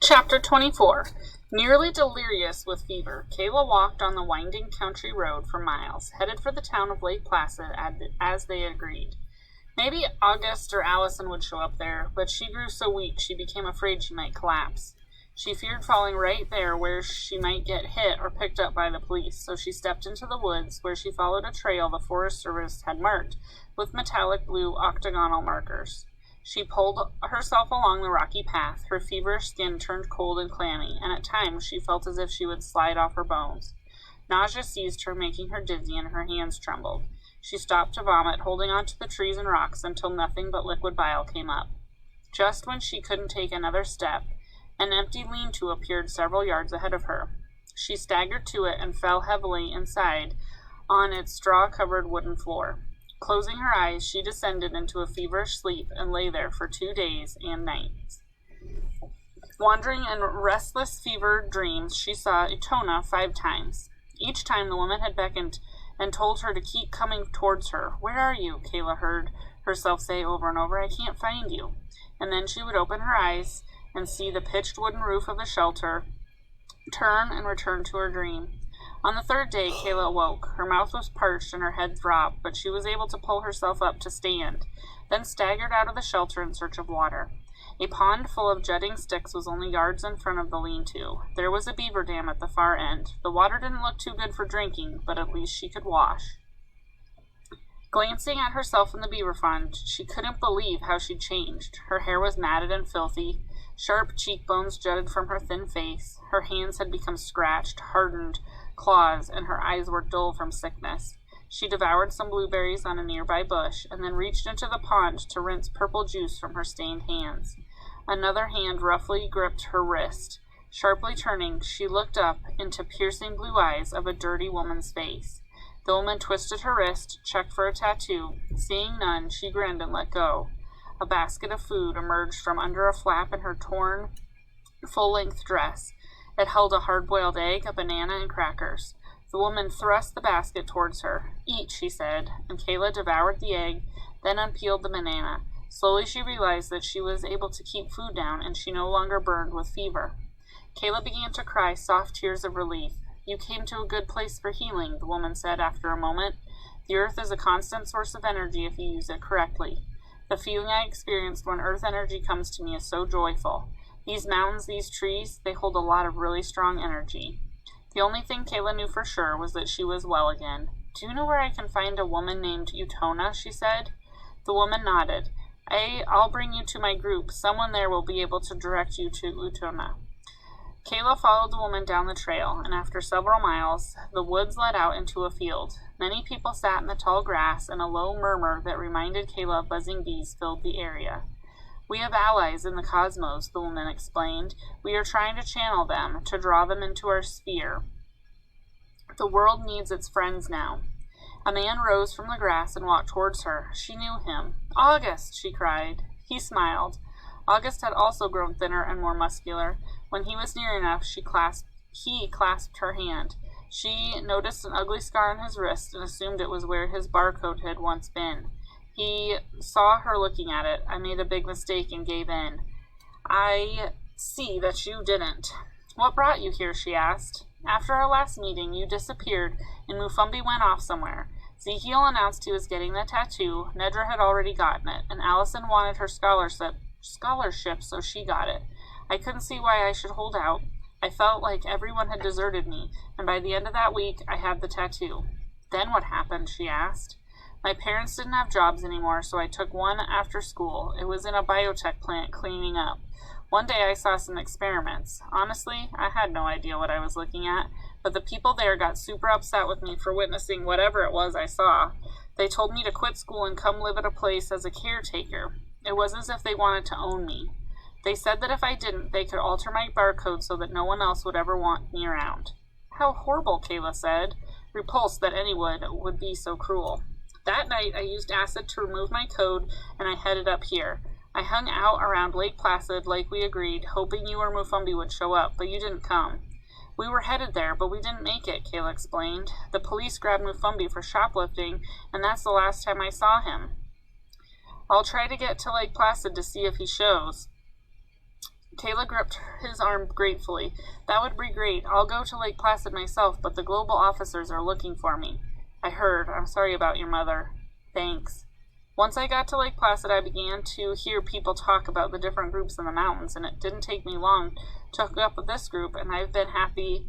Chapter 24. Nearly delirious with fever, Kayla walked on the winding country road for miles, headed for the town of Lake Placid as they agreed. Maybe August or Allison would show up there, but she grew so weak she became afraid she might collapse. She feared falling right there where she might get hit or picked up by the police, so she stepped into the woods where she followed a trail the Forest Service had marked with metallic blue octagonal markers. She pulled herself along the rocky path. Her feverish skin turned cold and clammy, and at times she felt as if she would slide off her bones. Nausea seized her, making her dizzy, and her hands trembled. She stopped to vomit, holding onto the trees and rocks until nothing but liquid bile came up. Just when she couldn't take another step, an empty lean-to appeared several yards ahead of her. She staggered to it and fell heavily inside on its straw-covered wooden floor. Closing her eyes, she descended into a feverish sleep and lay there for 2 days and nights. Wandering in restless fever dreams, she saw Etona 5 times. Each time the woman had beckoned and told her to keep coming towards her. "Where are you?" Kayla heard herself say over and over. "I can't find you." And then she would open her eyes and see the pitched wooden roof of the shelter, turn and return to her dream. On the 3rd day, Kayla awoke. Her mouth was parched and her head throbbed, but she was able to pull herself up to stand, then staggered out of the shelter in search of water. A pond full of jutting sticks was only yards in front of the lean-to. There was a beaver dam at the far end. The water didn't look too good for drinking, but at least she could wash. Glancing at herself in the beaver pond, she couldn't believe how she'd changed. Her hair was matted and filthy. Sharp cheekbones jutted from her thin face. Her hands had become scratched, hardened claws, and her eyes were dull from sickness. She devoured some blueberries on a nearby bush, and then reached into the pond to rinse purple juice from her stained hands. Another hand roughly gripped her wrist. Sharply turning, she looked up into piercing blue eyes of a dirty woman's face. The woman twisted her wrist, checked for a tattoo. Seeing none, she grinned and let go. A basket of food emerged from under a flap in her torn, full-length dress. It held a hard-boiled egg, a banana, and crackers. The woman thrust the basket towards her. "Eat," she said, and Kayla devoured the egg, then unpeeled the banana. Slowly she realized that she was able to keep food down, and she no longer burned with fever. Kayla began to cry soft tears of relief. "You came to a good place for healing," the woman said after a moment. "The earth is a constant source of energy if you use it correctly. The feeling I experienced when earth energy comes to me is so joyful. These mountains, these trees, they hold a lot of really strong energy." The only thing Kayla knew for sure was that she was well again. "Do you know where I can find a woman named Etona?" she said. The woman nodded. I'll bring you to my group. Someone there will be able to direct you to Etona." Kayla followed the woman down the trail, and after several miles, the woods led out into a field. Many people sat in the tall grass, and a low murmur that reminded Kayla of buzzing bees filled the area. "We have allies in the cosmos," the woman explained. "We are trying to channel them, to draw them into our sphere. The world needs its friends now." A man rose from the grass and walked towards her. She knew him. "August!" she cried. He smiled. August had also grown thinner and more muscular. When he was near enough, he clasped her hand. She noticed an ugly scar on his wrist and assumed it was where his barcode had once been. He saw her looking at it. "I made a big mistake and gave in." "I see that you didn't." "What brought you here?" she asked. "After our last meeting, you disappeared, and Mufumbi went off somewhere. Ezekiel announced he was getting the tattoo. Nedra had already gotten it, and Allison wanted her scholarship, so she got it. I couldn't see why I should hold out. I felt like everyone had deserted me, and by the end of that week, I had the tattoo." "Then what happened?" she asked. "My parents didn't have jobs anymore, so I took one after school. It was in a biotech plant cleaning up. One day I saw some experiments. Honestly, I had no idea what I was looking at, but the people there got super upset with me for witnessing whatever it was I saw. They told me to quit school and come live at a place as a caretaker. It was as if they wanted to own me. They said that if I didn't, they could alter my barcode so that no one else would ever want me around." "How horrible," Kayla said, repulsed that anyone would be so cruel. "That night, I used acid to remove my code, and I headed up here. I hung out around Lake Placid like we agreed, hoping you or Mufumbi would show up, but you didn't come." "We were headed there, but we didn't make it," Kayla explained. "The police grabbed Mufumbi for shoplifting, and that's the last time I saw him. I'll try to get to Lake Placid to see if he shows." Kayla gripped his arm gratefully. That would be great. I'll go to Lake Placid myself, but the global officers are looking for me. I heard. I'm sorry about your mother. Thanks. Once I got to Lake Placid, I began to hear people talk about the different groups in the mountains, and it didn't take me long to hook up with this group, and I've been happy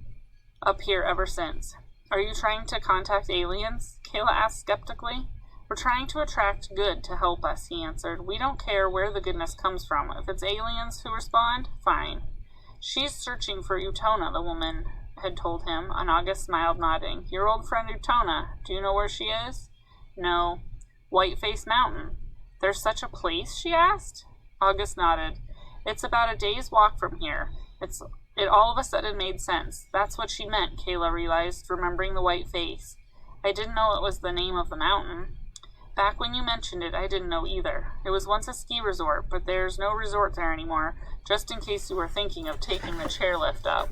up here ever since. Are you trying to contact aliens? Kayla asked skeptically. We're trying to attract good to help us, he answered. We don't care where the goodness comes from. If it's aliens who respond, fine. She's searching for Utona, the woman had told him, and August smiled, nodding. Your old friend Utona, do you know where she is? No. Whiteface Mountain. There's such a place, she asked? August nodded. It's about a day's walk from here. It all of a sudden made sense. That's what she meant, Kayla realized, remembering the white face. I didn't know it was the name of the mountain. Back when you mentioned it, I didn't know either. It was once a ski resort, but there's no resort there anymore, just in case you were thinking of taking the chairlift up.